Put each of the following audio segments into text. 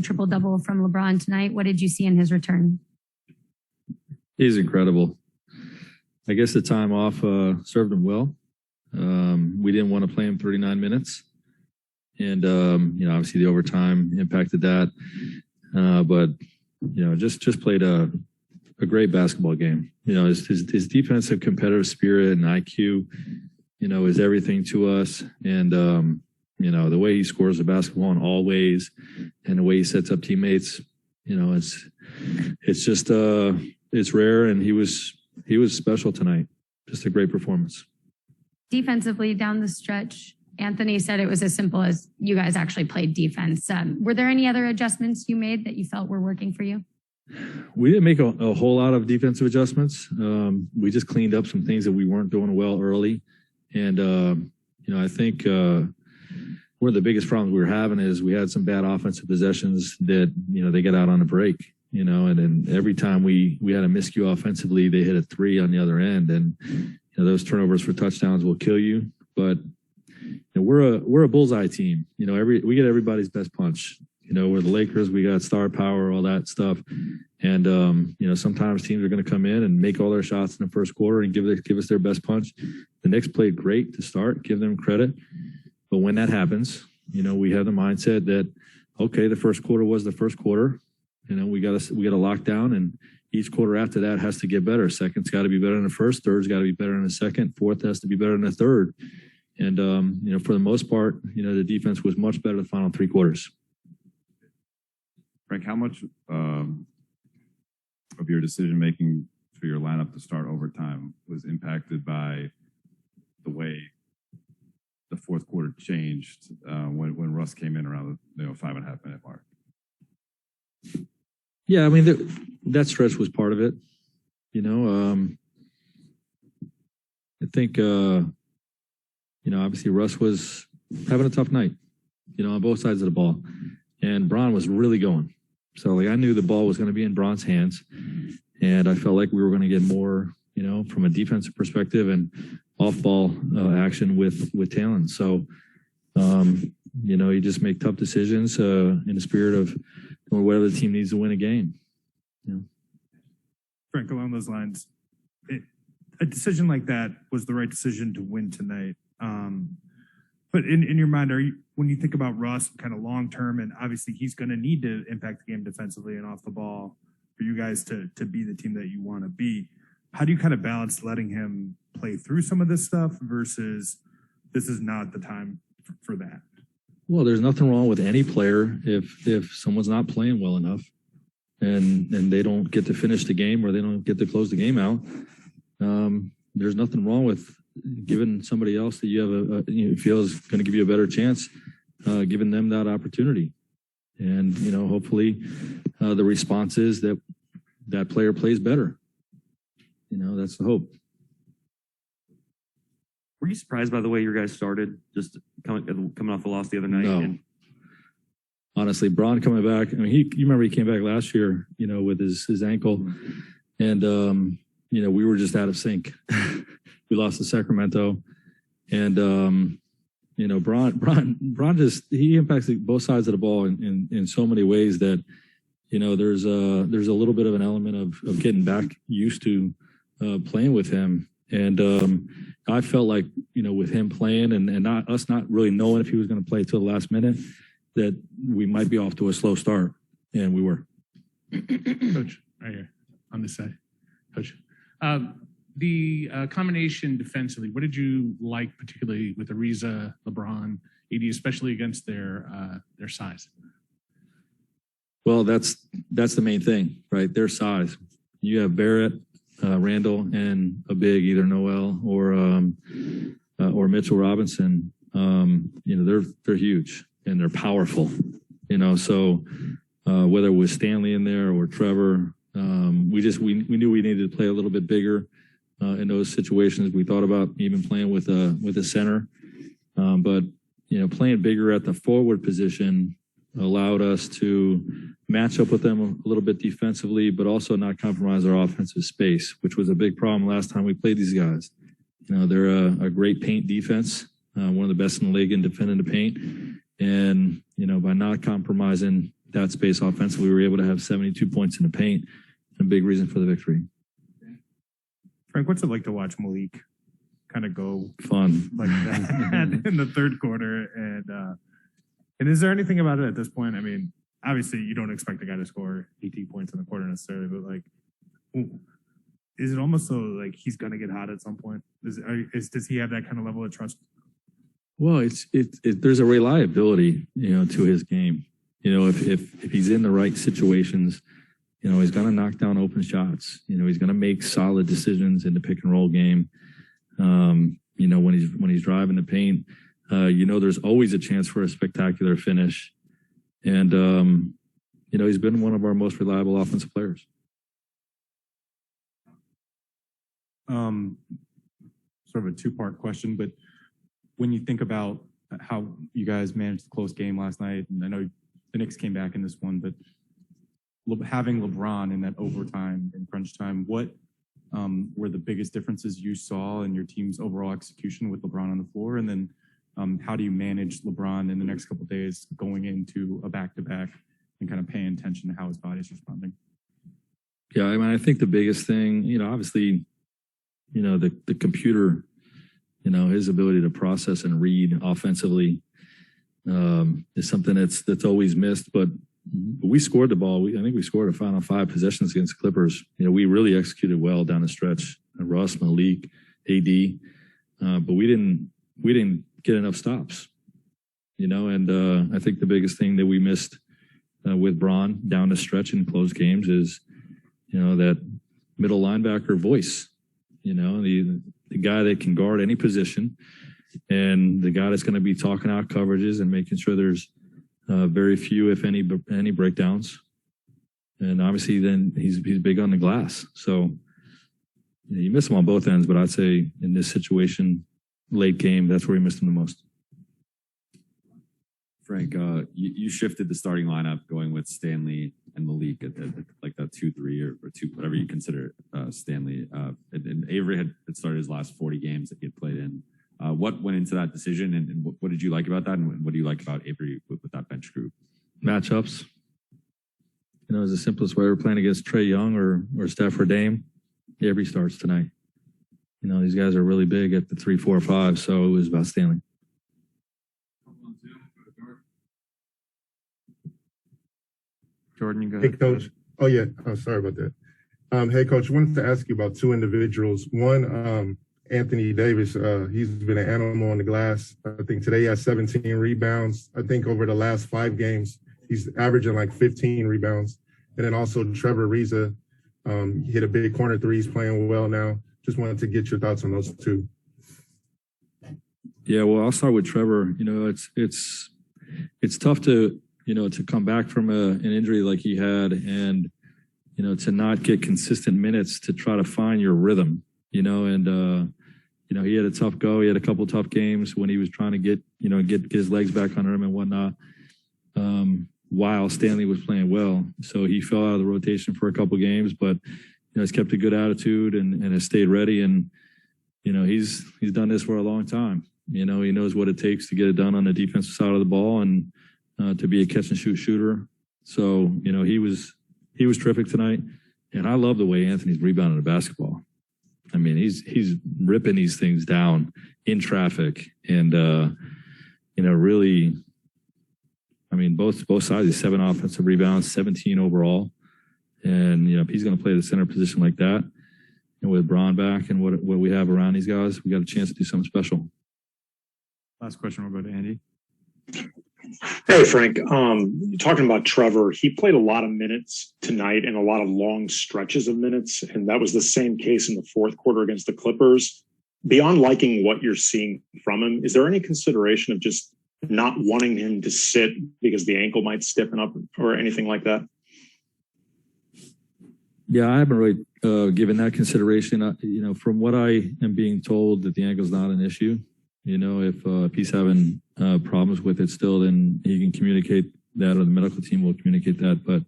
a triple-double from LeBron tonight. What did you see in his return? He's incredible. I guess the time off served him well. We didn't want to play him 39 minutes. And, obviously the overtime impacted that. But, just played a great basketball game. His defensive competitive spirit and IQ, is everything to us. And, the way he scores the basketball in all ways and the way he sets up teammates, it's just, it's rare. And he was special tonight. Just a great performance. Defensively down the stretch, Anthony said it was as simple as you guys actually played defense. Were there any other adjustments you made that you felt were working for you? We didn't make a whole lot of defensive adjustments. We just cleaned up some things that we weren't doing well early. And, I think one of the biggest problems we were having is we had some bad offensive possessions that, they got out on a break, and then every time we had a miscue offensively, they hit a three on the other end. And, those turnovers for touchdowns will kill you. But we're a bullseye team. We get everybody's best punch. We're the Lakers. We got star power, all that stuff. And sometimes teams are going to come in and make all their shots in the first quarter and give us their best punch. The Knicks played great to start. Give them credit. But when that happens, we have the mindset that okay, the first quarter was the first quarter. We got to lock down, and each quarter after that has to get better. Second's got to be better than the first. Third's got to be better than the second. Fourth has to be better than the third. And, for the most part, the defense was much better the final three quarters. Frank, how much of your decision-making for your lineup to start overtime was impacted by the way the fourth quarter changed when Russ came in around the 5.5 minute mark? Yeah, I mean, that stretch was part of it. I think, obviously Russ was having a tough night, on both sides of the ball. And Bron was really going. So, I knew the ball was going to be in Bron's hands. And I felt like we were going to get more, from a defensive perspective and off-ball action with Talon. So, you just make tough decisions in the spirit of doing whatever the team needs to win a game. Frank, along those lines, a decision like that was the right decision to win tonight. But in your mind, when you think about Russ kind of long-term, and obviously he's going to need to impact the game defensively and off the ball for you guys to be the team that you want to be, how do you kind of balance letting him play through some of this stuff versus this is not the time for that? Well, there's nothing wrong with any player if someone's not playing well enough and they don't get to finish the game or they don't get to close the game out. There's nothing wrong with giving somebody else that you have you feel is going to give you a better chance, giving them that opportunity. And, hopefully the response is that player plays better. That's the hope. Were you surprised by the way your guys started, just coming off the loss the other night? No. Honestly, Bron coming back. I mean, you remember he came back last year, with his ankle, and we were just out of sync. We lost to Sacramento, and Bron just he impacts both sides of the ball in so many ways that there's a little bit of an element of getting back used to playing with him. And I felt like, with him playing and not really knowing if he was going to play till the last minute, that we might be off to a slow start. And we were. Coach, right here on this side. Coach, the combination defensively, what did you like particularly with Ariza, LeBron, AD, especially against their size? Well, that's the main thing, right? Their size. You have Barrett, Randall, and a big, either Noel or Mitchell Robinson. They're huge and they're powerful. So whether it was Stanley in there or Trevor, we knew we needed to play a little bit bigger in those situations. We thought about even playing with a center, but playing bigger at the forward position allowed us to match up with them a little bit defensively, but also not compromise our offensive space, which was a big problem last time we played these guys. They're a great paint defense, one of the best in the league in defending the paint. And, by not compromising that space offensively. We were able to have 72 points in the paint, and a big reason for the victory. Frank, what's it like to watch Malik kind of go Fun. like that in the third quarter? And is there anything about it at this point? I mean, obviously you don't expect the guy to score 18 points in the quarter necessarily, but like, is it almost so like he's going to get hot at some point? Does he have that kind of level of trust? Well, there's a reliability, to his game. If he's in the right situations, he's going to knock down open shots. He's going to make solid decisions in the pick and roll game. When he's driving the paint, there's always a chance for a spectacular finish. And, he's been one of our most reliable offensive players. Sort of a two-part question, but when you think about how you guys managed the close game last night, and I know the Knicks came back in this one, but having LeBron in that overtime and crunch time, what were the biggest differences you saw in your team's overall execution with LeBron on the floor? And then how do you manage LeBron in the next couple of days going into a back-to-back and kind of paying attention to how his body's responding? Yeah, I mean, I think the biggest thing, obviously, the computer, his ability to process and read offensively is something that's always missed. But we scored the ball. I think we scored a final 5 possessions against the Clippers. We really executed well down the stretch. Russ, Malik, AD, but we didn't get enough stops. And I think the biggest thing that we missed with Bron down the stretch in close games is, that middle linebacker voice. The guy that can guard any position, and the guy that's going to be talking out coverages and making sure there's very few, if any breakdowns. And obviously then he's big on the glass. So you miss him on both ends, but I'd say in this situation, late game, that's where we missed him the most. Frank, you shifted the starting lineup going with Stanley and Malik at like that 2-3 or 2, whatever you consider Stanley. And Avery had started his last 40 games that he had played in. What went into that decision, and what did you like about that, and what do you like about Avery with that bench group? Matchups. It's the simplest way. We're playing against Trae Young or Steph or Dame. Avery starts tonight. These guys are really big at the 3, 4, 5, so it was about Stanley. Jordan, you go Hey, ahead. Coach. Oh, yeah. Oh, sorry about that. Hey, Coach, I wanted to ask you about 2 individuals. One, Anthony Davis, he's been an animal on the glass. I think today he has 17 rebounds. I think over the last 5 games, he's averaging like 15 rebounds. And then also Trevor Ariza, he hit a big corner 3. He's playing well now. Just wanted to get your thoughts on those 2. Yeah, well, I'll start with Trevor. It's tough to come back from an injury like he had, and to not get consistent minutes to try to find your rhythm. He had a tough go. He had a couple tough games when he was trying to get his legs back under him and whatnot. While Stanley was playing well, so he fell out of the rotation for a couple games, but he's kept a good attitude and has stayed ready. And he's done this for a long time. He knows what it takes to get it done on the defensive side of the ball and to be a catch and shoot shooter. So he was terrific tonight, and I love the way Anthony's rebounding the basketball. I mean, he's ripping these things down in traffic, and really, I mean, both sides. He's 7 offensive rebounds, 17 overall, and if he's going to play the center position like that, and with Bron back and what we have around these guys, we got a chance to do something special. Last question, we'll go to Andy. Hey, Frank. Talking about Trevor, he played a lot of minutes tonight and a lot of long stretches of minutes, and that was the same case in the fourth quarter against the Clippers. Beyond liking what you're seeing from him, is there any consideration of just not wanting him to sit because the ankle might stiffen up or anything like that? Yeah, I haven't really given that consideration. From what I am being told, that the ankle's not an issue. If he's having problems with it still, then he can communicate that, or the medical team will communicate that. But,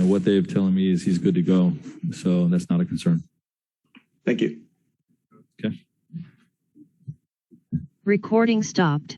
what they've telling me is he's good to go. So that's not a concern. Thank you. Okay. Recording stopped.